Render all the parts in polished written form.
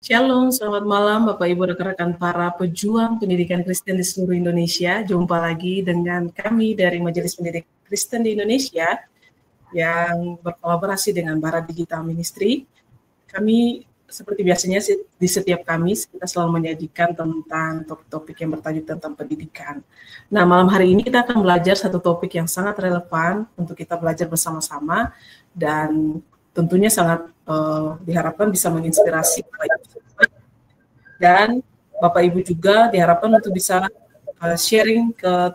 Shalom, selamat malam Bapak Ibu rekan-rekan para pejuang pendidikan Kristen di seluruh Indonesia. Jumpa lagi dengan kami dari Majelis Pendidikan Kristen di Indonesia yang berkolaborasi dengan Barat Digital Ministry. Kami seperti biasanya di setiap Kamis kita selalu menyajikan tentang topik-topik yang bertajuk tentang pendidikan. Nah, malam hari ini kita akan belajar satu topik yang sangat relevan untuk kita belajar bersama-sama dan tentunya sangat diharapkan bisa menginspirasi dan Bapak Ibu juga diharapkan untuk bisa sharing ke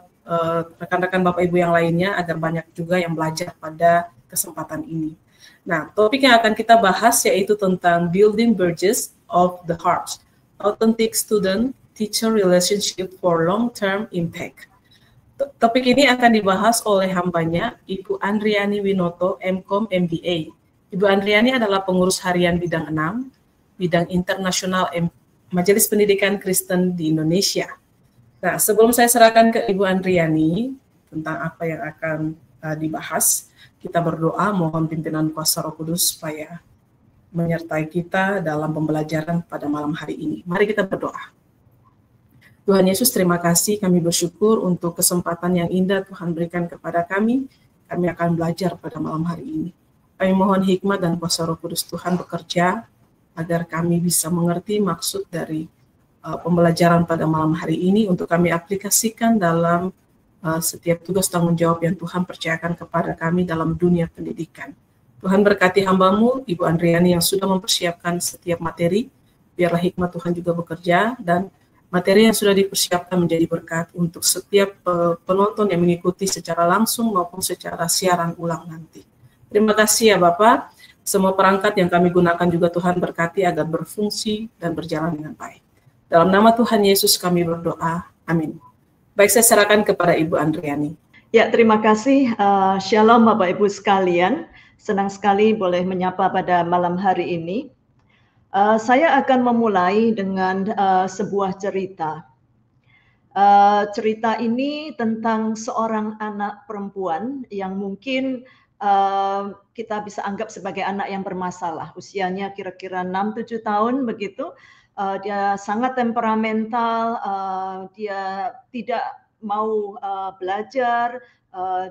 rekan-rekan Bapak Ibu yang lainnya agar banyak juga yang belajar pada kesempatan ini. Nah, topik yang akan kita bahas yaitu tentang Building Bridges of the Heart, Authentic Student-Teacher Relationship for Long-Term Impact. Topik ini akan dibahas oleh hambanya Ibu Andriani Winoto, MCom MBA. Ibu Andriani adalah pengurus harian bidang 6, bidang internasional Majelis Pendidikan Kristen di Indonesia. Nah, sebelum saya serahkan ke Ibu Andriani tentang apa yang akan dibahas, kita berdoa mohon pimpinan kuasa Roh Kudus supaya menyertai kita dalam pembelajaran pada malam hari ini. Mari kita berdoa. Tuhan Yesus, terima kasih, kami bersyukur untuk kesempatan yang indah Tuhan berikan kepada kami. Kami akan belajar pada malam hari ini. Kami mohon hikmat dan kuasa Roh Kudus Tuhan bekerja agar kami bisa mengerti maksud dari pembelajaran pada malam hari ini untuk kami aplikasikan dalam setiap tugas tanggung jawab yang Tuhan percayakan kepada kami dalam dunia pendidikan. Tuhan berkati hamba-Mu, Ibu Andriani yang sudah mempersiapkan setiap materi, biarlah hikmat Tuhan juga bekerja dan materi yang sudah dipersiapkan menjadi berkat untuk setiap penonton yang mengikuti secara langsung maupun secara siaran ulang nanti. Terima kasih ya Bapak. Semua perangkat yang kami gunakan juga Tuhan berkati agar berfungsi dan berjalan dengan baik. Dalam nama Tuhan Yesus kami berdoa. Amin. Baik, saya serahkan kepada Ibu Andriani. Ya, terima kasih. Shalom Bapak Ibu sekalian. Senang sekali boleh menyapa pada malam hari ini. Saya akan memulai dengan sebuah cerita. Cerita ini tentang seorang anak perempuan yang mungkin kita bisa anggap sebagai anak yang bermasalah. Usianya kira-kira 6-7 tahun begitu. Dia sangat temperamental, dia tidak mau belajar,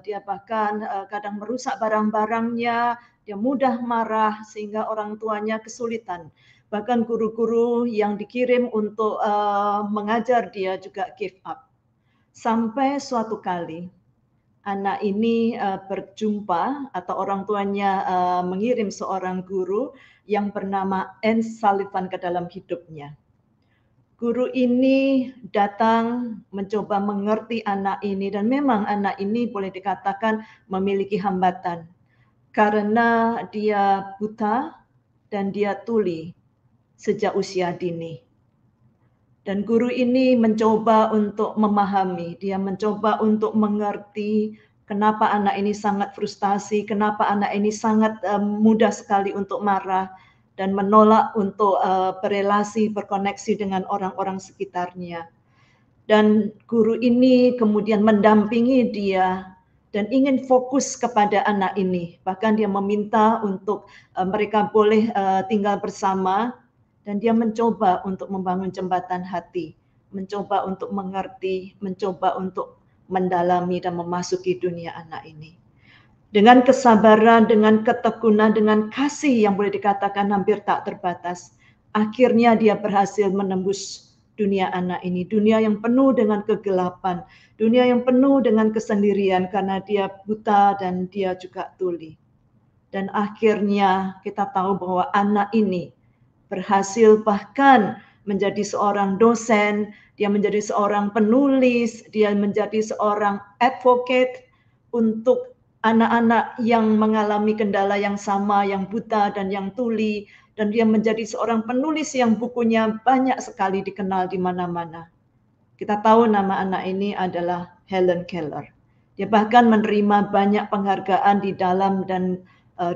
dia bahkan kadang merusak barang-barangnya, dia mudah marah sehingga orang tuanya kesulitan. Bahkan guru-guru yang dikirim untuk mengajar dia juga give up. Sampai suatu kali anak ini berjumpa atau orang tuanya mengirim seorang guru yang bernama Anne Sullivan ke dalam hidupnya. Guru ini datang mencoba mengerti anak ini dan memang anak ini boleh dikatakan memiliki hambatan karena dia buta dan dia tuli sejak usia dini. Dan guru ini mencoba untuk memahami, dia mencoba untuk mengerti kenapa anak ini sangat frustasi, kenapa anak ini sangat mudah sekali untuk marah dan menolak untuk berelasi, berkoneksi dengan orang-orang sekitarnya. Dan guru ini kemudian mendampingi dia dan ingin fokus kepada anak ini. Bahkan dia meminta untuk mereka boleh tinggal bersama. Dan dia mencoba untuk membangun jembatan hati, mencoba untuk mengerti, mencoba untuk mendalami dan memasuki dunia anak ini. Dengan kesabaran, dengan ketekunan, dengan kasih yang boleh dikatakan hampir tak terbatas, akhirnya dia berhasil menembus dunia anak ini, dunia yang penuh dengan kegelapan, dunia yang penuh dengan kesendirian karena dia buta dan dia juga tuli. Dan akhirnya kita tahu bahwa anak ini berhasil bahkan menjadi seorang dosen, dia menjadi seorang penulis, dia menjadi seorang advocate untuk anak-anak yang mengalami kendala yang sama, yang buta dan yang tuli, dan dia menjadi seorang penulis yang bukunya banyak sekali dikenal di mana-mana. Kita tahu nama anak ini adalah Helen Keller. Dia bahkan menerima banyak penghargaan di dalam dan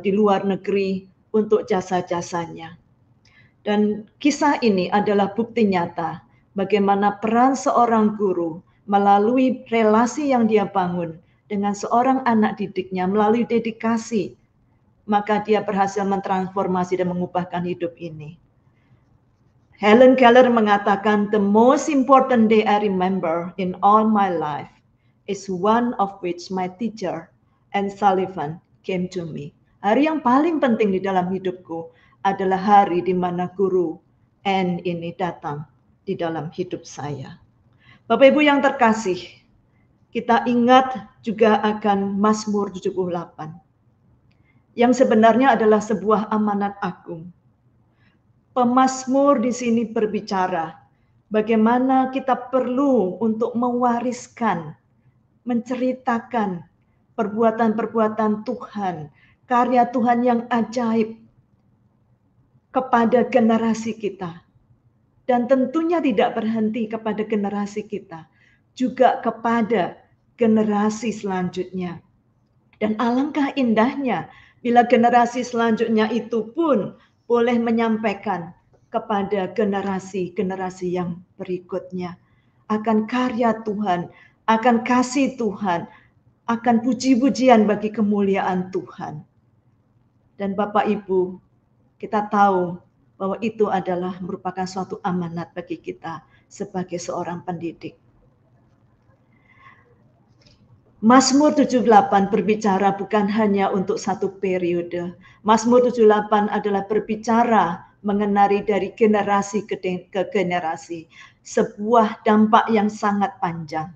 di luar negeri untuk jasa-jasanya. Dan kisah ini adalah bukti nyata bagaimana peran seorang guru melalui relasi yang dia bangun dengan seorang anak didiknya melalui dedikasi, maka dia berhasil mentransformasi dan mengubahkan hidup ini. Helen Keller mengatakan, the most important day I remember in all my life is one of which my teacher Anne Sullivan came to me. Hari yang paling penting di dalam hidupku adalah hari di mana guru Anne ini datang di dalam hidup saya. Bapak Ibu yang terkasih, kita ingat juga akan Mazmur 78 yang sebenarnya adalah sebuah amanat agung. Pemazmur di sini berbicara bagaimana kita perlu untuk mewariskan, menceritakan perbuatan-perbuatan Tuhan, karya Tuhan yang ajaib kepada generasi kita. Dan tentunya tidak berhenti kepada generasi kita, juga kepada generasi selanjutnya. Dan alangkah indahnya bila generasi selanjutnya itu pun boleh menyampaikan kepada generasi-generasi yang berikutnya akan karya Tuhan, akan kasih Tuhan, akan puji-pujian bagi kemuliaan Tuhan. Dan Bapak Ibu, kita tahu bahwa itu adalah merupakan suatu amanat bagi kita sebagai seorang pendidik. Mazmur 78 berbicara bukan hanya untuk satu periode. Mazmur 78 adalah berbicara mengenai dari generasi ke generasi. Sebuah dampak yang sangat panjang.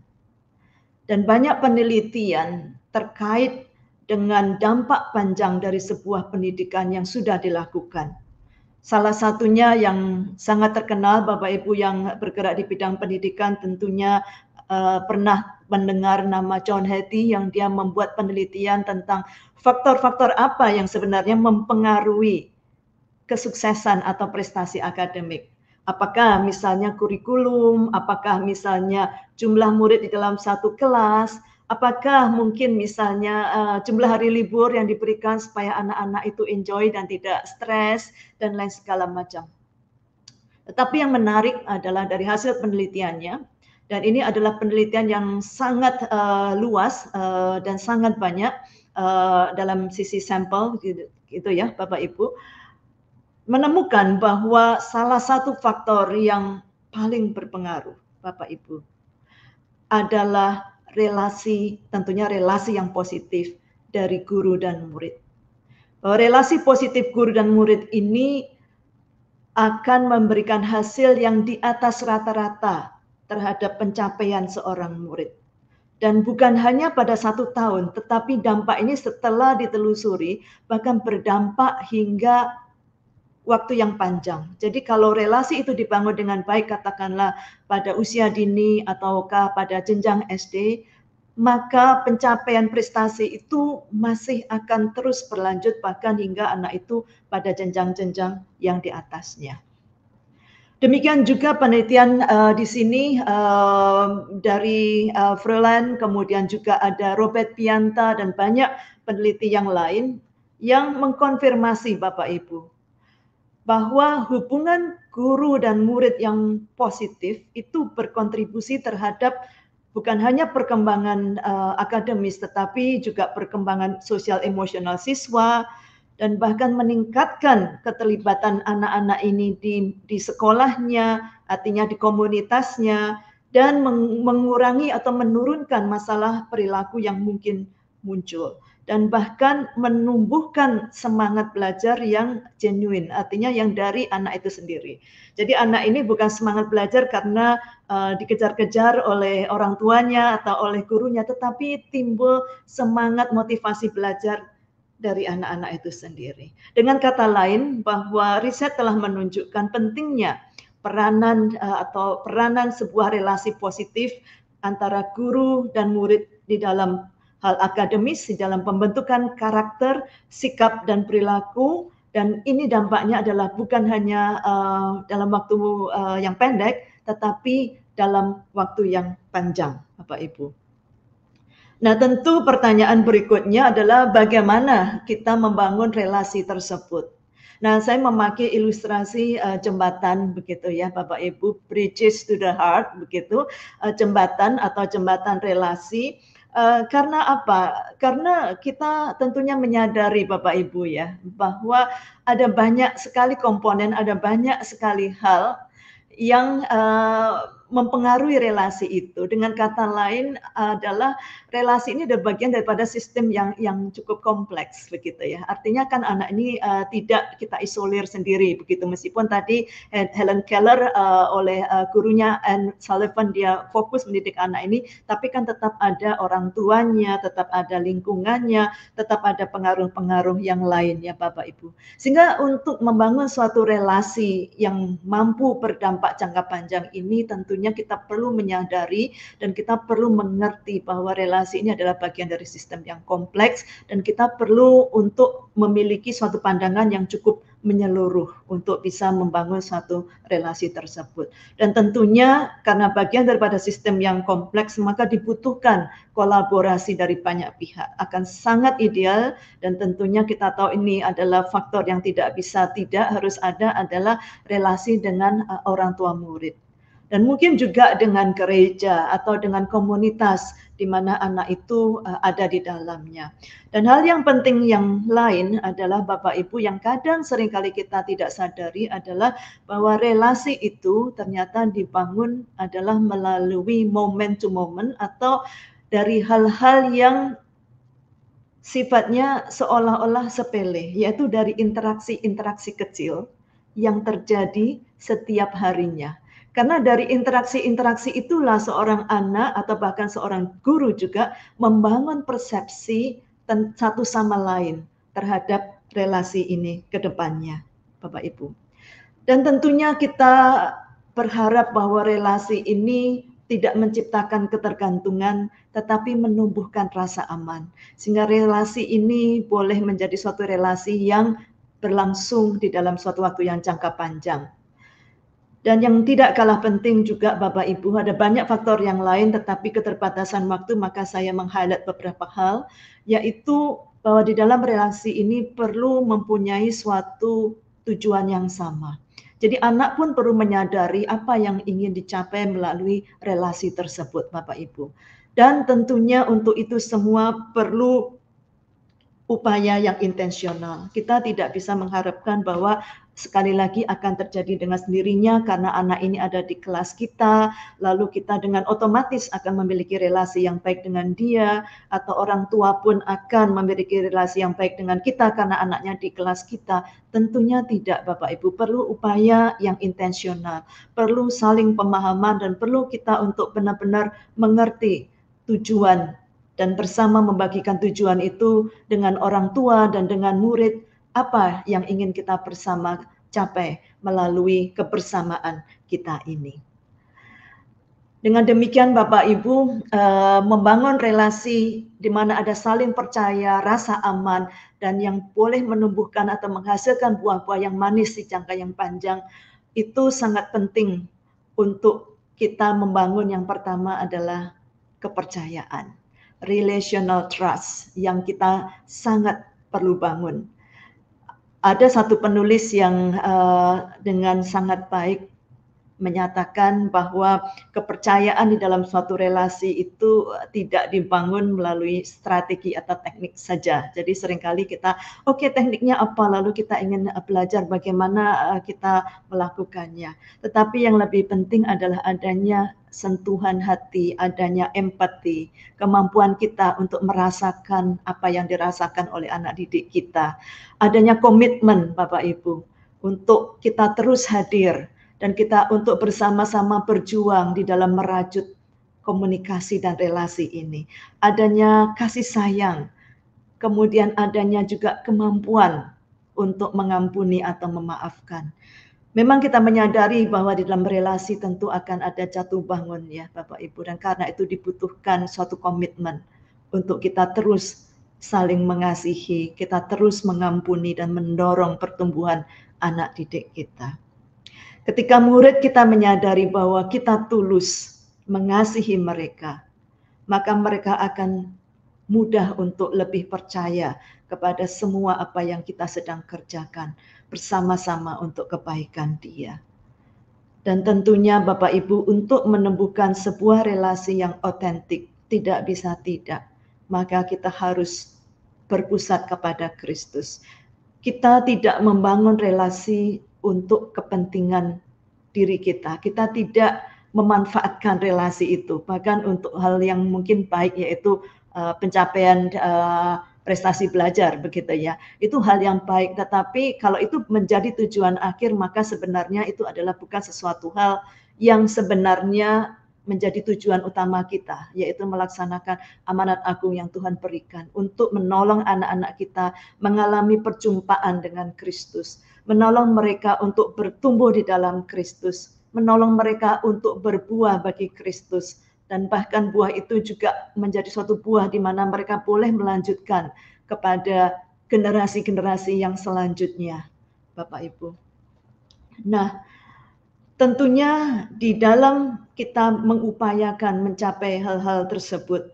Dan banyak penelitian terkait dengan dampak panjang dari sebuah pendidikan yang sudah dilakukan. Salah satunya yang sangat terkenal, Bapak Ibu yang bergerak di bidang pendidikan tentunya pernah mendengar nama John Hattie yang dia membuat penelitian tentang faktor-faktor apa yang sebenarnya mempengaruhi kesuksesan atau prestasi akademik. Apakah misalnya kurikulum, apakah misalnya jumlah murid di dalam satu kelas, apakah mungkin misalnya jumlah hari libur yang diberikan supaya anak-anak itu enjoy dan tidak stres dan lain segala macam. Tetapi yang menarik adalah dari hasil penelitiannya, dan ini adalah penelitian yang sangat luas dan sangat banyak dalam sisi sampel gitu ya Bapak Ibu, menemukan bahwa salah satu faktor yang paling berpengaruh Bapak Ibu adalah relasi, tentunya relasi yang positif dari guru dan murid. Bahwa relasi positif guru dan murid ini akan memberikan hasil yang di atas rata-rata terhadap pencapaian seorang murid. Dan bukan hanya pada 1 tahun, tetapi dampak ini setelah ditelusuri bahkan berdampak hingga waktu yang panjang. Jadi kalau relasi itu dibangun dengan baik, katakanlah pada usia dini ataukah pada jenjang SD, maka pencapaian prestasi itu masih akan terus berlanjut bahkan hingga anak itu pada jenjang-jenjang yang di atasnya. Demikian juga penelitian di sini dari Freeland, kemudian juga ada Robert Pianta dan banyak peneliti yang lain yang mengkonfirmasi Bapak Ibu bahwa hubungan guru dan murid yang positif itu berkontribusi terhadap bukan hanya perkembangan akademis tetapi juga perkembangan sosial emosional siswa, dan bahkan meningkatkan keterlibatan anak-anak ini di sekolahnya, artinya di komunitasnya, dan mengurangi atau menurunkan masalah perilaku yang mungkin muncul. Dan bahkan menumbuhkan semangat belajar yang genuine, artinya yang dari anak itu sendiri. Jadi anak ini bukan semangat belajar karena dikejar-kejar oleh orang tuanya atau oleh gurunya, tetapi timbul semangat motivasi belajar dari anak-anak itu sendiri. Dengan kata lain, bahwa riset telah menunjukkan pentingnya peranan sebuah relasi positif antara guru dan murid di dalam hal akademis, di dalam pembentukan karakter, sikap, dan perilaku. Dan ini dampaknya adalah bukan hanya dalam waktu yang pendek, tetapi dalam waktu yang panjang, Bapak Ibu. Nah, tentu pertanyaan berikutnya adalah bagaimana kita membangun relasi tersebut. Nah, saya memakai ilustrasi jembatan begitu ya Bapak Ibu, bridges to the heart begitu, jembatan atau jembatan relasi. Karena apa? Karena kita tentunya menyadari Bapak Ibu ya, bahwa ada banyak sekali komponen, ada banyak sekali hal yang mempengaruhi relasi itu. Dengan kata lain adalah relasi ini adalah bagian daripada sistem yang cukup kompleks begitu ya. Artinya kan anak ini tidak kita isolir sendiri begitu, meskipun tadi Helen Keller oleh gurunya Anne Sullivan dia fokus mendidik anak ini, tapi kan tetap ada orang tuanya, tetap ada lingkungannya, tetap ada pengaruh-pengaruh yang lain ya Bapak Ibu. Sehingga untuk membangun suatu relasi yang mampu berdampak jangka panjang ini tentunya kita perlu menyadari dan kita perlu mengerti bahwa relasi ini adalah bagian dari sistem yang kompleks dan kita perlu untuk memiliki suatu pandangan yang cukup menyeluruh untuk bisa membangun suatu relasi tersebut. Dan tentunya karena bagian daripada sistem yang kompleks maka dibutuhkan kolaborasi dari banyak pihak. Akan sangat ideal dan tentunya kita tahu ini adalah faktor yang tidak bisa tidak harus ada adalah relasi dengan orang tua murid. Dan mungkin juga dengan gereja atau dengan komunitas di mana anak itu ada di dalamnya. Dan hal yang penting yang lain adalah Bapak Ibu yang kadang seringkali kita tidak sadari adalah bahwa relasi itu ternyata dibangun adalah melalui moment to moment atau dari hal-hal yang sifatnya seolah-olah sepele, yaitu dari interaksi-interaksi kecil yang terjadi setiap harinya. Karena dari interaksi-interaksi itulah seorang anak atau bahkan seorang guru juga membangun persepsi satu sama lain terhadap relasi ini ke depannya, Bapak Ibu. Dan tentunya kita berharap bahwa relasi ini tidak menciptakan ketergantungan, tetapi menumbuhkan rasa aman. Sehingga relasi ini boleh menjadi suatu relasi yang berlangsung di dalam suatu waktu yang jangka panjang. Dan yang tidak kalah penting juga Bapak Ibu, ada banyak faktor yang lain, tetapi keterbatasan waktu, maka saya meng-highlight beberapa hal, yaitu bahwa di dalam relasi ini perlu mempunyai suatu tujuan yang sama. Jadi anak pun perlu menyadari apa yang ingin dicapai melalui relasi tersebut, Bapak Ibu. Dan tentunya untuk itu semua perlu upaya yang intensional. Kita tidak bisa mengharapkan bahwa sekali lagi akan terjadi dengan sendirinya karena anak ini ada di kelas kita, lalu kita dengan otomatis akan memiliki relasi yang baik dengan dia, atau orang tua pun akan memiliki relasi yang baik dengan kita karena anaknya di kelas kita. Tentunya tidak Bapak Ibu, perlu upaya yang intensional, perlu saling pemahaman dan perlu kita untuk benar-benar mengerti tujuan dan bersama membagikan tujuan itu dengan orang tua dan dengan murid, apa yang ingin kita bersama capai melalui kebersamaan kita ini. Dengan demikian Bapak Ibu, membangun relasi di mana ada saling percaya, rasa aman, dan yang boleh menumbuhkan atau menghasilkan buah-buah yang manis di jangka yang panjang, itu sangat penting untuk kita membangun. Yang pertama adalah kepercayaan. Relational trust yang kita sangat perlu bangun. Ada satu penulis yang dengan sangat baik menyatakan bahwa kepercayaan di dalam suatu relasi itu tidak dibangun melalui strategi atau teknik saja. Jadi seringkali kita, oke, tekniknya apa, lalu kita ingin belajar bagaimana kita melakukannya. Tetapi yang lebih penting adalah adanya sentuhan hati, adanya empati, kemampuan kita untuk merasakan apa yang dirasakan oleh anak didik kita. Adanya komitmen Bapak Ibu untuk kita terus hadir dan kita untuk bersama-sama berjuang di dalam merajut komunikasi dan relasi ini. Adanya kasih sayang, kemudian adanya juga kemampuan untuk mengampuni atau memaafkan. Memang kita menyadari bahwa di dalam relasi tentu akan ada jatuh bangun ya Bapak Ibu, dan karena itu dibutuhkan suatu komitmen untuk kita terus saling mengasihi, kita terus mengampuni dan mendorong pertumbuhan anak didik kita. Ketika murid kita menyadari bahwa kita tulus mengasihi mereka, maka mereka akan mudah untuk lebih percaya kepada semua apa yang kita sedang kerjakan bersama-sama untuk kebaikan dia. Dan tentunya Bapak Ibu, untuk menumbuhkan sebuah relasi yang otentik, tidak bisa tidak, maka kita harus berpusat kepada Kristus. Kita tidak membangun relasi untuk kepentingan diri kita. Kita tidak memanfaatkan relasi itu, bahkan untuk hal yang mungkin baik, yaitu pencapaian prestasi belajar, begitu ya. Itu hal yang baik, tetapi kalau itu menjadi tujuan akhir, maka sebenarnya itu adalah bukan sesuatu hal yang sebenarnya menjadi tujuan utama kita, yaitu melaksanakan amanat agung yang Tuhan berikan untuk menolong anak-anak kita mengalami perjumpaan dengan Kristus, menolong mereka untuk bertumbuh di dalam Kristus, menolong mereka untuk berbuah bagi Kristus, dan bahkan buah itu juga menjadi suatu buah di mana mereka boleh melanjutkan kepada generasi-generasi yang selanjutnya, Bapak Ibu. Nah, tentunya di dalam kita mengupayakan mencapai hal-hal tersebut,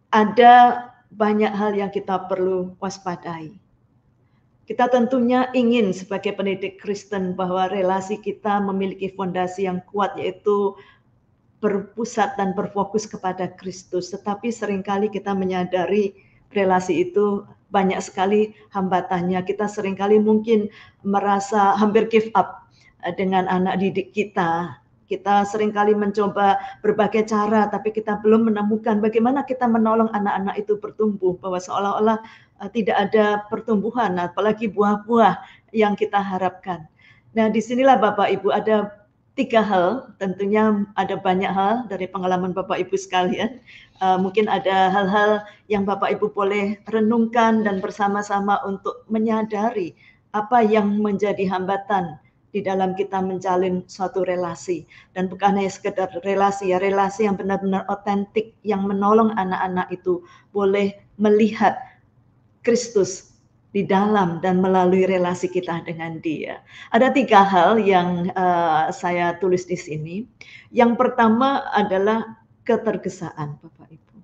ada banyak hal yang kita perlu waspadai. Kita tentunya ingin sebagai pendidik Kristen bahwa relasi kita memiliki fondasi yang kuat, yaitu berpusat dan berfokus kepada Kristus. Tetapi seringkali kita menyadari relasi itu banyak sekali hambatannya. Kita seringkali mungkin merasa hampir give up dengan anak didik kita. Kita seringkali mencoba berbagai cara, tapi kita belum menemukan bagaimana kita menolong anak-anak itu bertumbuh, bahwa seolah-olah tidak ada pertumbuhan, apalagi buah-buah yang kita harapkan. Nah, disinilah Bapak Ibu ada 3 hal, tentunya ada banyak hal dari pengalaman Bapak Ibu sekalian. Mungkin ada hal-hal yang Bapak Ibu boleh renungkan dan bersama-sama untuk menyadari apa yang menjadi hambatan di dalam kita menjalin suatu relasi. Dan bukan hanya sekedar relasi, ya relasi yang benar-benar otentik, yang menolong anak-anak itu boleh melihat Kristus di dalam dan melalui relasi kita dengan Dia. Ada 3 hal yang saya tulis di sini. Yang pertama adalah ketergesaan, Bapak Ibu.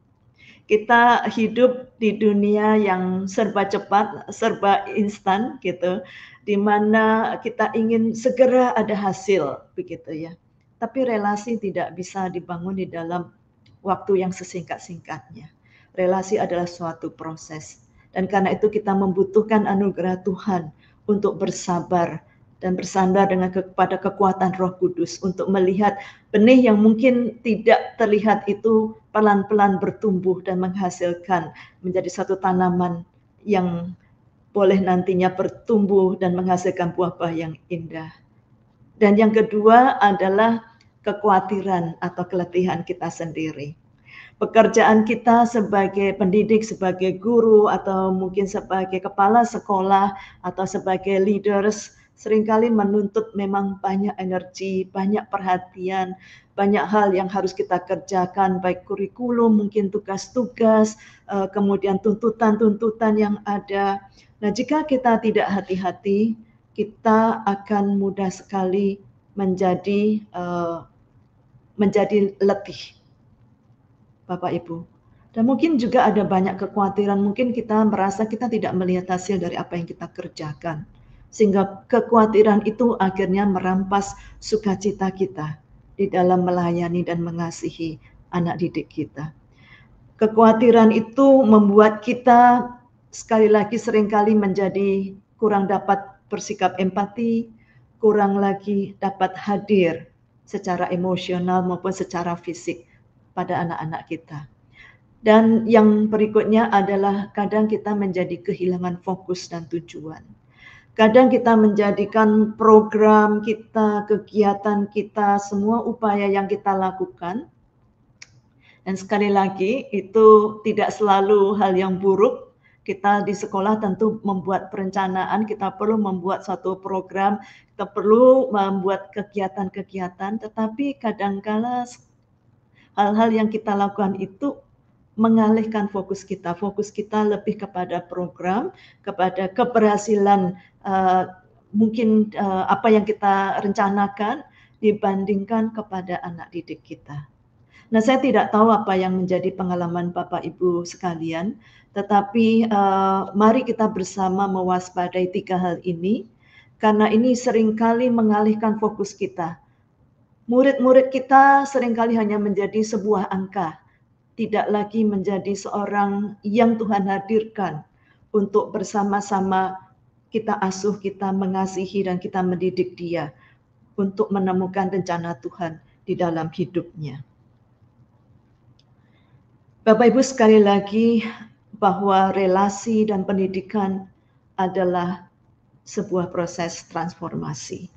Kita hidup di dunia yang serba cepat, serba instan gitu, di mana kita ingin segera ada hasil, begitu ya. Tapi relasi tidak bisa dibangun di dalam waktu yang sesingkat-singkatnya. Relasi adalah suatu proses. Dan karena itu kita membutuhkan anugerah Tuhan untuk bersabar dan bersandar kepada kekuatan Roh Kudus untuk melihat benih yang mungkin tidak terlihat itu pelan-pelan bertumbuh dan menghasilkan menjadi satu tanaman yang boleh nantinya bertumbuh dan menghasilkan buah-buah yang indah. Dan yang kedua adalah kekhawatiran atau keletihan kita sendiri. Pekerjaan kita sebagai pendidik, sebagai guru, atau mungkin sebagai kepala sekolah, atau sebagai leaders, seringkali menuntut memang banyak energi, banyak perhatian, banyak hal yang harus kita kerjakan, baik kurikulum, mungkin tugas-tugas, kemudian tuntutan-tuntutan yang ada. Nah, jika kita tidak hati-hati, kita akan mudah sekali menjadi letih, Bapak Ibu. Dan mungkin juga ada banyak kekhawatiran, mungkin kita merasa kita tidak melihat hasil dari apa yang kita kerjakan. Sehingga kekhawatiran itu akhirnya merampas sukacita kita di dalam melayani dan mengasihi anak didik kita. Kekhawatiran itu membuat kita sekali lagi seringkali menjadi kurang dapat bersikap empati, kurang lagi dapat hadir secara emosional maupun secara fisik pada anak-anak kita. Dan yang berikutnya adalah kadang kita menjadi kehilangan fokus dan tujuan. Kadang kita menjadikan program kita, kegiatan kita, semua upaya yang kita lakukan. Dan sekali lagi itu tidak selalu hal yang buruk. Kita di sekolah tentu membuat perencanaan, kita perlu membuat suatu program, kita perlu membuat kegiatan-kegiatan, tetapi kadangkala hal-hal yang kita lakukan itu mengalihkan fokus kita. Fokus kita lebih kepada program, kepada keberhasilan mungkin apa yang kita rencanakan dibandingkan kepada anak didik kita. Nah, saya tidak tahu apa yang menjadi pengalaman Bapak Ibu sekalian, tetapi mari kita bersama mewaspadai 3 hal ini, karena ini seringkali mengalihkan fokus kita. Murid-murid kita seringkali hanya menjadi sebuah angka, tidak lagi menjadi seorang yang Tuhan hadirkan untuk bersama-sama kita asuh, kita mengasihi, dan kita mendidik dia untuk menemukan rencana Tuhan di dalam hidupnya. Bapak Ibu, sekali lagi bahwa relasi dan pendidikan adalah sebuah proses transformasi.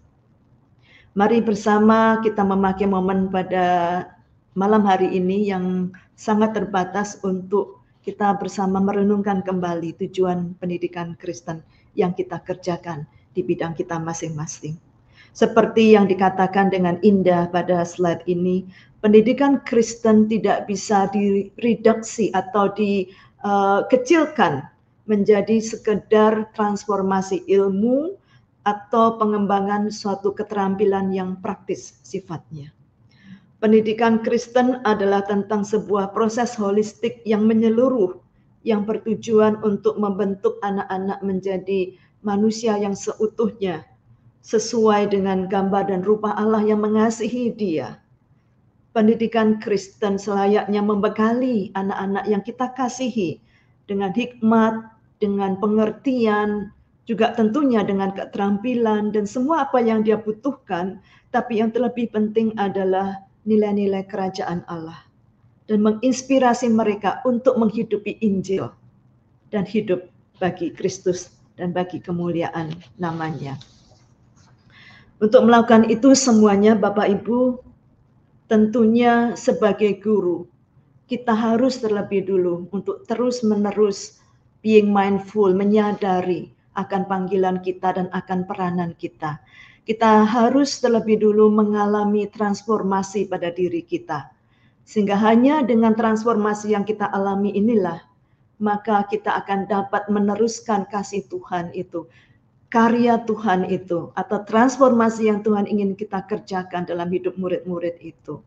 Mari bersama kita memakai momen pada malam hari ini yang sangat terbatas untuk kita bersama merenungkan kembali tujuan pendidikan Kristen yang kita kerjakan di bidang kita masing-masing. Seperti yang dikatakan dengan indah pada slide ini, pendidikan Kristen tidak bisa direduksi atau dikecilkan menjadi sekedar transformasi ilmu atau pengembangan suatu keterampilan yang praktis sifatnya. Pendidikan Kristen adalah tentang sebuah proses holistik yang menyeluruh, yang bertujuan untuk membentuk anak-anak menjadi manusia yang seutuhnya, sesuai dengan gambar dan rupa Allah yang mengasihi dia. Pendidikan Kristen selayaknya membekali anak-anak yang kita kasihi dengan hikmat, dengan pengertian, juga tentunya dengan keterampilan dan semua apa yang dia butuhkan, tapi yang terlebih penting adalah nilai-nilai kerajaan Allah dan menginspirasi mereka untuk menghidupi Injil dan hidup bagi Kristus dan bagi kemuliaan namanya. Untuk melakukan itu semuanya Bapak Ibu, tentunya sebagai guru, kita harus terlebih dulu untuk terus-menerus being mindful, menyadari akan panggilan kita dan akan peranan kita. Kita harus terlebih dulu mengalami transformasi pada diri kita. Sehingga hanya dengan transformasi yang kita alami inilah, maka kita akan dapat meneruskan kasih Tuhan itu, karya Tuhan itu, atau transformasi yang Tuhan ingin kita kerjakan dalam hidup murid-murid itu.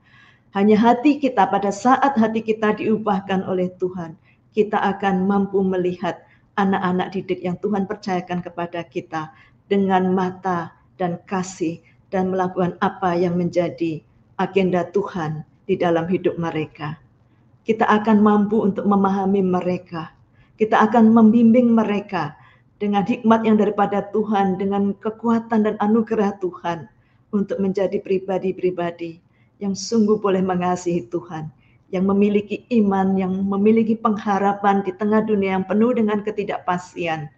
Hanya hati kita, pada saat hati kita diubahkan oleh Tuhan, kita akan mampu melihat anak-anak didik yang Tuhan percayakan kepada kita dengan mata dan kasih dan melakukan apa yang menjadi agenda Tuhan di dalam hidup mereka. Kita akan mampu untuk memahami mereka. Kita akan membimbing mereka dengan hikmat yang daripada Tuhan, dengan kekuatan dan anugerah Tuhan untuk menjadi pribadi-pribadi yang sungguh boleh mengasihi Tuhan, yang memiliki iman, yang memiliki pengharapan di tengah dunia yang penuh dengan ketidakpastian,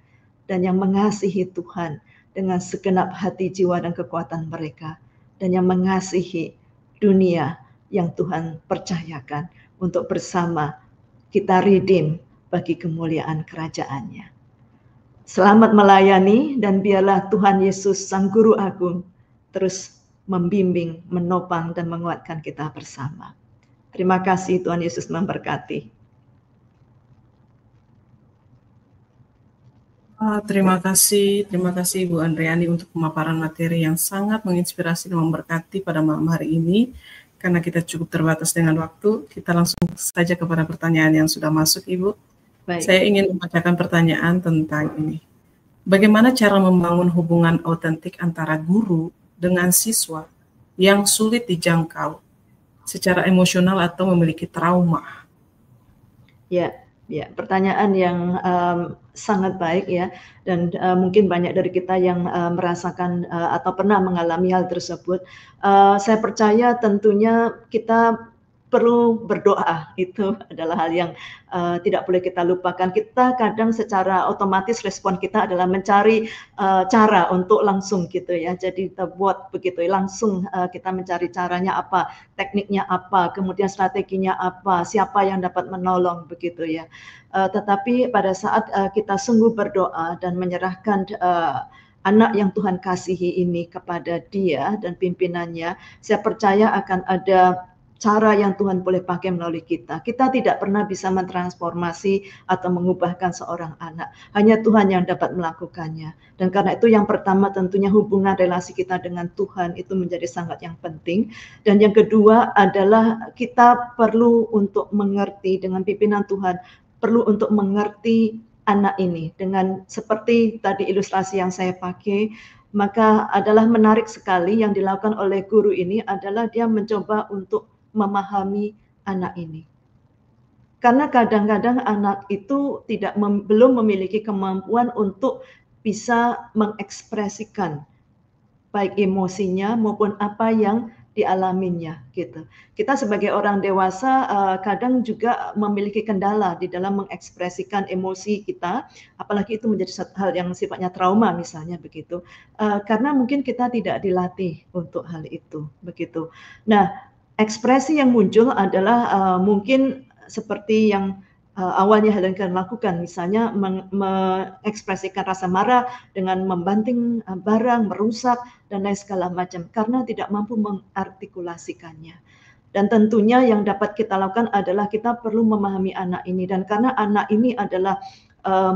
dan yang mengasihi Tuhan dengan segenap hati, jiwa, dan kekuatan mereka, dan yang mengasihi dunia yang Tuhan percayakan untuk bersama kita redeem bagi kemuliaan kerajaan-Nya. Selamat melayani, dan biarlah Tuhan Yesus Sang Guru Agung terus membimbing, menopang, dan menguatkan kita bersama. Terima kasih, Tuhan Yesus memberkati. Terima kasih Bu Andriani untuk pemaparan materi yang sangat menginspirasi dan memberkati pada malam hari ini. Karena kita cukup terbatas dengan waktu, kita langsung saja kepada pertanyaan yang sudah masuk, Ibu. Baik. Saya ingin membacakan pertanyaan tentang ini. Bagaimana cara membangun hubungan autentik antara guru dengan siswa yang sulit dijangkau secara emosional atau memiliki trauma? Ya, pertanyaan yang sangat baik ya, dan mungkin banyak dari kita yang merasakan atau pernah mengalami hal tersebut. Saya percaya tentunya kita perlu berdoa, itu adalah hal yang tidak boleh kita lupakan. Kita kadang secara otomatis respon kita adalah mencari cara untuk langsung gitu ya. Jadi kita buat begitu, langsung kita mencari caranya apa, tekniknya apa, kemudian strateginya apa, siapa yang dapat menolong begitu ya. Tetapi pada saat kita sungguh berdoa dan menyerahkan anak yang Tuhan kasihi ini kepada Dia dan pimpinannya, saya percaya akan ada cara yang Tuhan boleh pakai melalui kita. Kita tidak pernah bisa mentransformasi atau mengubahkan seorang anak. Hanya Tuhan yang dapat melakukannya. Dan karena itu yang pertama tentunya hubungan relasi kita dengan Tuhan itu menjadi sangat yang penting. Dan yang kedua adalah kita perlu untuk mengerti dengan pimpinan Tuhan, perlu untuk mengerti anak ini. Dengan seperti tadi ilustrasi yang saya pakai, maka adalah menarik sekali yang dilakukan oleh guru ini adalah dia mencoba untuk memahami anak ini. Karena kadang-kadang anak itu belum memiliki kemampuan untuk bisa mengekspresikan baik emosinya maupun apa yang dialaminya gitu. Kita sebagai orang dewasa kadang juga memiliki kendala di dalam mengekspresikan emosi kita, apalagi itu menjadi satu hal yang sifatnya trauma misalnya begitu. Karena mungkin kita tidak dilatih untuk hal itu begitu. Nah, ekspresi yang muncul adalah mungkin seperti yang awalnya Helen Keller lakukan, misalnya mengekspresikan rasa marah dengan membanting barang, merusak, dan lain segala macam, karena tidak mampu mengartikulasikannya. Dan tentunya yang dapat kita lakukan adalah kita perlu memahami anak ini, dan karena anak ini adalah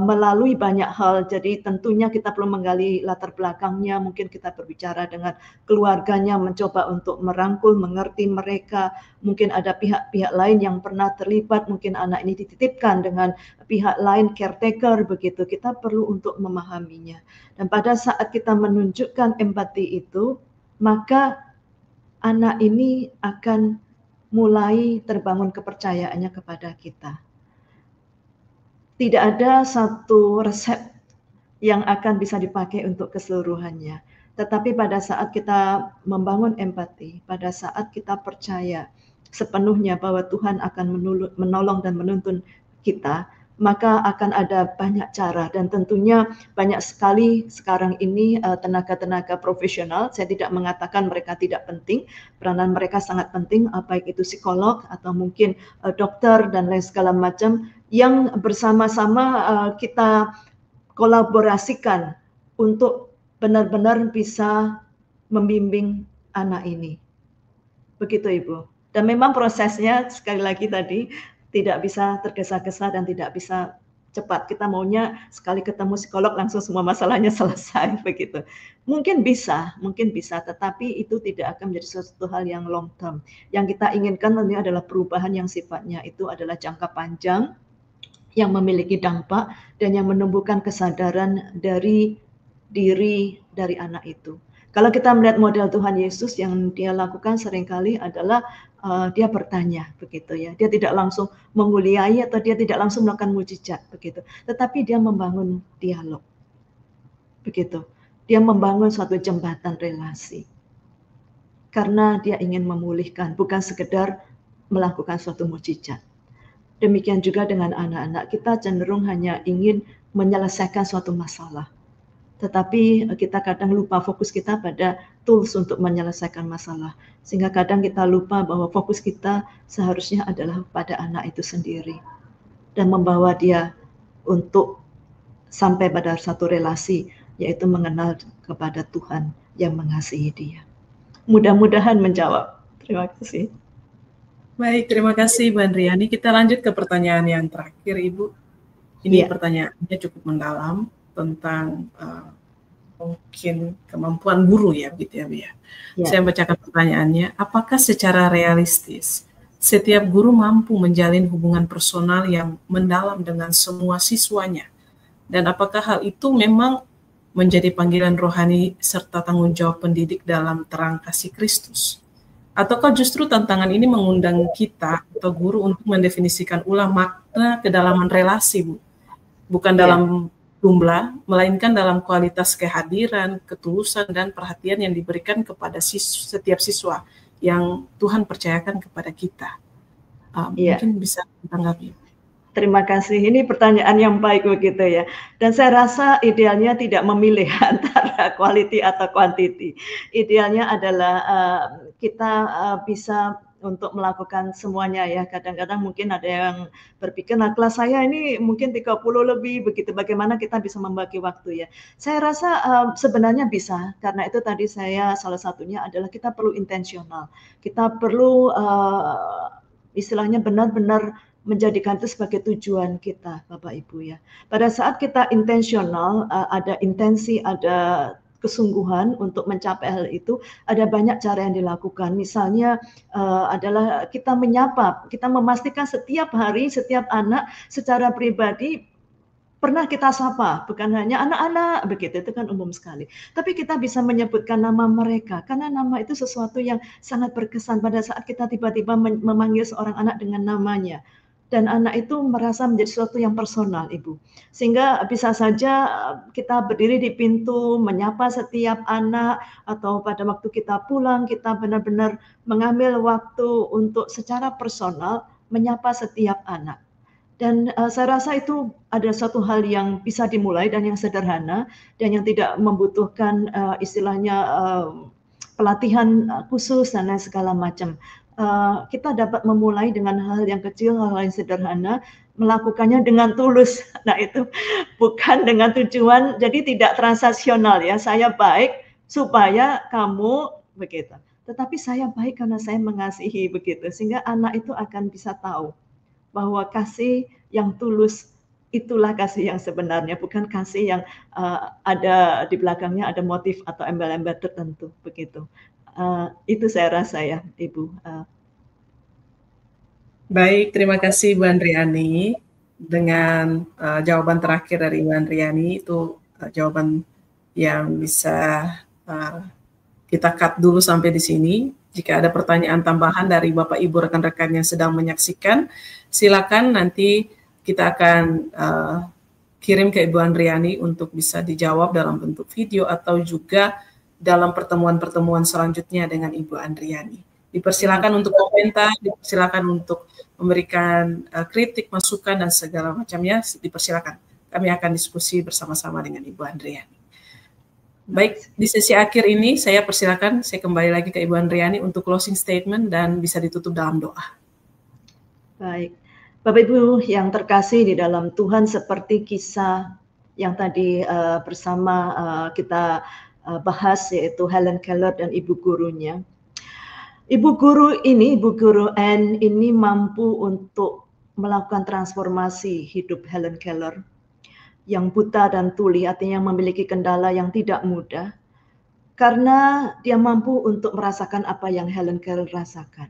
melalui banyak hal, jadi tentunya kita perlu menggali latar belakangnya, mungkin kita berbicara dengan keluarganya, mencoba untuk merangkul, mengerti mereka, mungkin ada pihak-pihak lain yang pernah terlibat, mungkin anak ini dititipkan dengan pihak lain, caretaker begitu, kita perlu untuk memahaminya. Dan pada saat kita menunjukkan empati itu, maka anak ini akan mulai terbangun kepercayaannya kepada kita. Tidak ada satu resep yang akan bisa dipakai untuk keseluruhannya. Tetapi pada saat kita membangun empati, pada saat kita percaya sepenuhnya bahwa Tuhan akan menolong dan menuntun kita, maka akan ada banyak cara, dan tentunya banyak sekali sekarang ini tenaga-tenaga profesional. Saya tidak mengatakan mereka tidak penting, peranan mereka sangat penting, baik itu psikolog atau mungkin dokter dan lain segala macam, yang bersama-sama kita kolaborasikan untuk benar-benar bisa membimbing anak ini. Begitu Ibu. Dan memang prosesnya sekali lagi tadi tidak bisa tergesa-gesa dan tidak bisa cepat. Kita maunya sekali ketemu psikolog langsung semua masalahnya selesai begitu. Mungkin bisa, tetapi itu tidak akan menjadi sesuatu hal yang long term. Yang kita inginkan tentunya adalah perubahan yang sifatnya itu adalah jangka panjang, yang memiliki dampak dan yang menumbuhkan kesadaran dari diri dari anak itu. Kalau kita melihat model Tuhan Yesus, yang dia lakukan seringkali adalah dia bertanya begitu ya. Dia tidak langsung menguliai atau dia tidak langsung melakukan mujizat begitu. Tetapi dia membangun dialog. Begitu. Dia membangun suatu jembatan relasi. Karena dia ingin memulihkan, bukan sekedar melakukan suatu mujizat. Demikian juga dengan anak-anak, kita cenderung hanya ingin menyelesaikan suatu masalah. Tetapi kita kadang lupa fokus kita pada tools untuk menyelesaikan masalah. Sehingga kadang kita lupa bahwa fokus kita seharusnya adalah pada anak itu sendiri. Dan membawa dia untuk sampai pada satu relasi, yaitu mengenal kepada Tuhan yang mengasihi dia. Mudah-mudahan menjawab. Terima kasih. Baik, terima kasih Bu Andriani. Kita lanjut ke pertanyaan yang terakhir, Ibu. Ini pertanyaannya cukup mendalam tentang mungkin kemampuan guru ya, gitu ya, Bu ya. Saya bacakan pertanyaannya. Apakah secara realistis setiap guru mampu menjalin hubungan personal yang mendalam dengan semua siswanya? Dan apakah hal itu memang menjadi panggilan rohani serta tanggung jawab pendidik dalam terang kasih Kristus? Ataukah justru tantangan ini mengundang kita atau guru untuk mendefinisikan ulang makna kedalaman relasi, Bu? Bukan dalam jumlah, melainkan dalam kualitas kehadiran, ketulusan, dan perhatian yang diberikan kepada setiap siswa yang Tuhan percayakan kepada kita. Mungkin bisa ditanggapi. Terima kasih. Ini pertanyaan yang baik begitu ya. Dan saya rasa idealnya tidak memilih antara quality atau quantity. Idealnya adalah kita bisa untuk melakukan semuanya ya. Kadang-kadang mungkin ada yang berpikir, nah kelas saya ini mungkin 30 lebih begitu. Bagaimana kita bisa membagi waktu ya? Saya rasa sebenarnya bisa. Karena itu tadi saya salah satunya adalah kita perlu intensional. Kita perlu istilahnya benar-benar menjadikan itu sebagai tujuan kita, Bapak Ibu ya. Pada saat kita intensional, ada intensi, ada kesungguhan untuk mencapai hal itu, ada banyak cara yang dilakukan. Misalnya adalah kita menyapa, kita memastikan setiap hari, setiap anak secara pribadi pernah kita sapa, bukan hanya anak-anak begitu, itu kan umum sekali. Tapi kita bisa menyebutkan nama mereka, karena nama itu sesuatu yang sangat berkesan pada saat kita tiba-tiba memanggil seorang anak dengan namanya. dan anak itu merasa menjadi sesuatu yang personal, Ibu. Sehingga bisa saja kita berdiri di pintu, menyapa setiap anak, atau pada waktu kita pulang, kita benar-benar mengambil waktu untuk secara personal menyapa setiap anak. Dan saya rasa itu ada satu hal yang bisa dimulai dan yang sederhana, dan yang tidak membutuhkan istilahnya pelatihan khusus dan lain segala macam. Kita dapat memulai dengan hal yang kecil, hal yang sederhana, melakukannya dengan tulus. Nah itu bukan dengan tujuan, jadi tidak transaksional ya, saya baik supaya kamu begitu. Tetapi saya baik karena saya mengasihi begitu, sehingga anak itu akan bisa tahu bahwa kasih yang tulus itulah kasih yang sebenarnya, bukan kasih yang ada di belakangnya ada motif atau embel-embel tertentu begitu. Itu saya rasa ya, Ibu. Baik, terima kasih Bu Andriani. Dengan jawaban terakhir dari Bu Andriani itu jawaban yang bisa kita cut dulu sampai di sini. Jika ada pertanyaan tambahan dari Bapak Ibu rekan-rekan yang sedang menyaksikan, silakan nanti kita akan kirim ke Ibu Andriani untuk bisa dijawab dalam bentuk video atau juga dalam pertemuan-pertemuan selanjutnya dengan Ibu Andriani. Dipersilakan untuk komentar, dipersilakan untuk memberikan kritik, masukan, dan segala macamnya, dipersilakan. Kami akan diskusi bersama-sama dengan Ibu Andriani. Baik, di sesi akhir ini saya persilakan, saya kembali lagi ke Ibu Andriani untuk closing statement dan bisa ditutup dalam doa. Baik, Bapak Ibu yang terkasih di dalam Tuhan, seperti kisah yang tadi bersama kita bahas, yaitu Helen Keller dan ibu gurunya. Ibu guru Anne ini mampu untuk melakukan transformasi hidup Helen Keller yang buta dan tuli, artinya memiliki kendala yang tidak mudah, karena dia mampu untuk merasakan apa yang Helen Keller rasakan.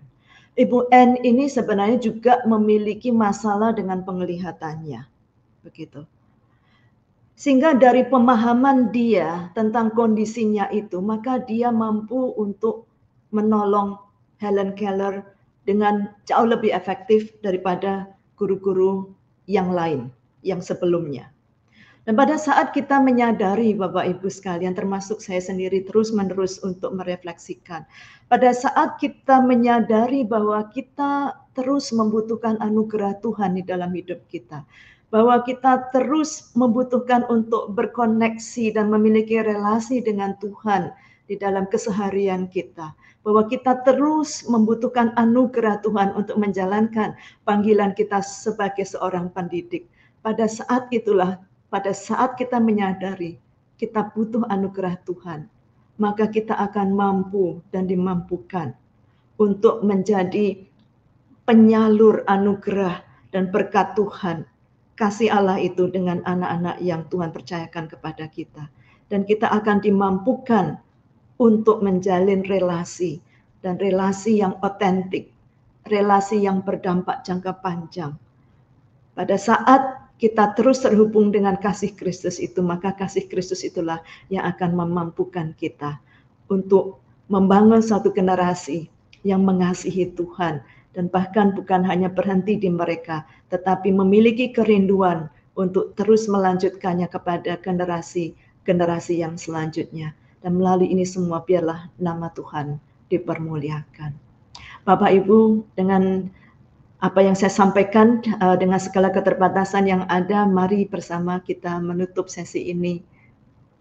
Ibu Anne ini sebenarnya juga memiliki masalah dengan penglihatannya, begitu. Sehingga dari pemahaman dia tentang kondisinya itu, maka dia mampu untuk menolong Helen Keller dengan jauh lebih efektif daripada guru-guru yang lain, yang sebelumnya. Dan pada saat kita menyadari, Bapak Ibu sekalian, termasuk saya sendiri terus-menerus untuk merefleksikan, pada saat kita menyadari bahwa kita terus membutuhkan anugerah Tuhan di dalam hidup kita, bahwa kita terus membutuhkan untuk berkoneksi dan memiliki relasi dengan Tuhan di dalam keseharian kita, bahwa kita terus membutuhkan anugerah Tuhan untuk menjalankan panggilan kita sebagai seorang pendidik. Pada saat itulah, pada saat kita menyadari kita butuh anugerah Tuhan, maka kita akan mampu dan dimampukan untuk menjadi penyalur anugerah dan berkat Tuhan, kasih Allah itu dengan anak-anak yang Tuhan percayakan kepada kita. Dan kita akan dimampukan untuk menjalin relasi, dan relasi yang otentik, relasi yang berdampak jangka panjang. Pada saat kita terus terhubung dengan kasih Kristus itu, maka kasih Kristus itulah yang akan memampukan kita untuk membangun satu generasi yang mengasihi Tuhan, dan bahkan bukan hanya berhenti di mereka, tetapi memiliki kerinduan untuk terus melanjutkannya kepada generasi yang selanjutnya. Dan melalui ini semua biarlah nama Tuhan dipermuliakan. Bapak Ibu, dengan apa yang saya sampaikan, dengan segala keterbatasan yang ada, mari bersama kita menutup sesi ini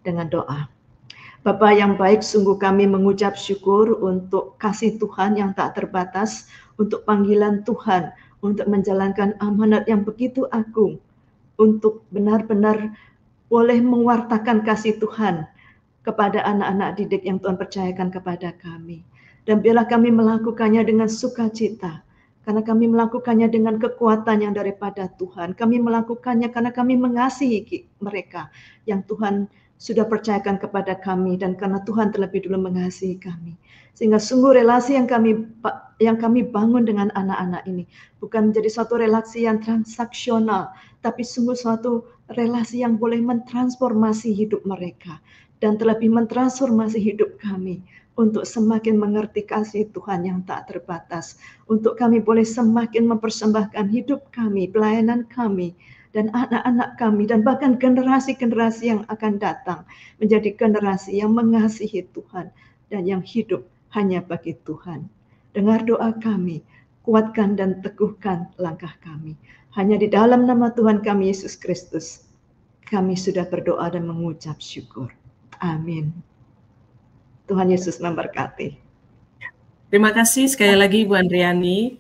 dengan doa. Bapa yang baik, sungguh kami mengucap syukur untuk kasih Tuhan yang tak terbatas, untuk panggilan Tuhan, untuk menjalankan amanat yang begitu agung, untuk benar-benar boleh mewartakan kasih Tuhan kepada anak-anak didik yang Tuhan percayakan kepada kami. Dan biarlah kami melakukannya dengan sukacita, karena kami melakukannya dengan kekuatan yang daripada Tuhan. Kami melakukannya karena kami mengasihi mereka yang Tuhan sudah percayakan kepada kami, dan karena Tuhan terlebih dulu mengasihi kami. Sehingga sungguh relasi yang kami bangun dengan anak-anak ini bukan menjadi suatu relasi yang transaksional, tapi sungguh suatu relasi yang boleh mentransformasi hidup mereka. dan terlebih mentransformasi hidup kami untuk semakin mengerti kasih Tuhan yang tak terbatas, untuk kami boleh semakin mempersembahkan hidup kami, pelayanan kami, dan anak-anak kami, dan bahkan generasi-generasi yang akan datang menjadi generasi yang mengasihi Tuhan dan yang hidup hanya bagi Tuhan. Dengar doa kami, kuatkan dan teguhkan langkah kami. Hanya di dalam nama Tuhan kami Yesus Kristus, kami sudah berdoa dan mengucap syukur. Amin. Tuhan Yesus memberkati. Terima kasih sekali lagi Bu Andriani.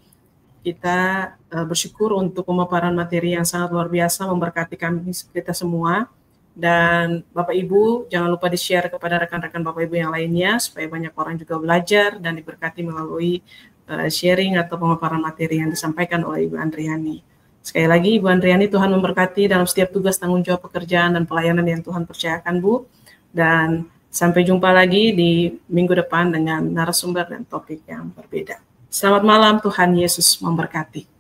Kita bersyukur untuk pemaparan materi yang sangat luar biasa, memberkati kami kita semua. Dan Bapak Ibu jangan lupa di-share kepada rekan-rekan Bapak Ibu yang lainnya supaya banyak orang juga belajar dan diberkati melalui sharing atau pemaparan materi yang disampaikan oleh Ibu Andriani. Sekali lagi Ibu Andriani, Tuhan memberkati dalam setiap tugas tanggung jawab pekerjaan dan pelayanan yang Tuhan percayakan Bu. Dan sampai jumpa lagi di minggu depan dengan narasumber dan topik yang berbeda. Selamat malam, Tuhan Yesus memberkati.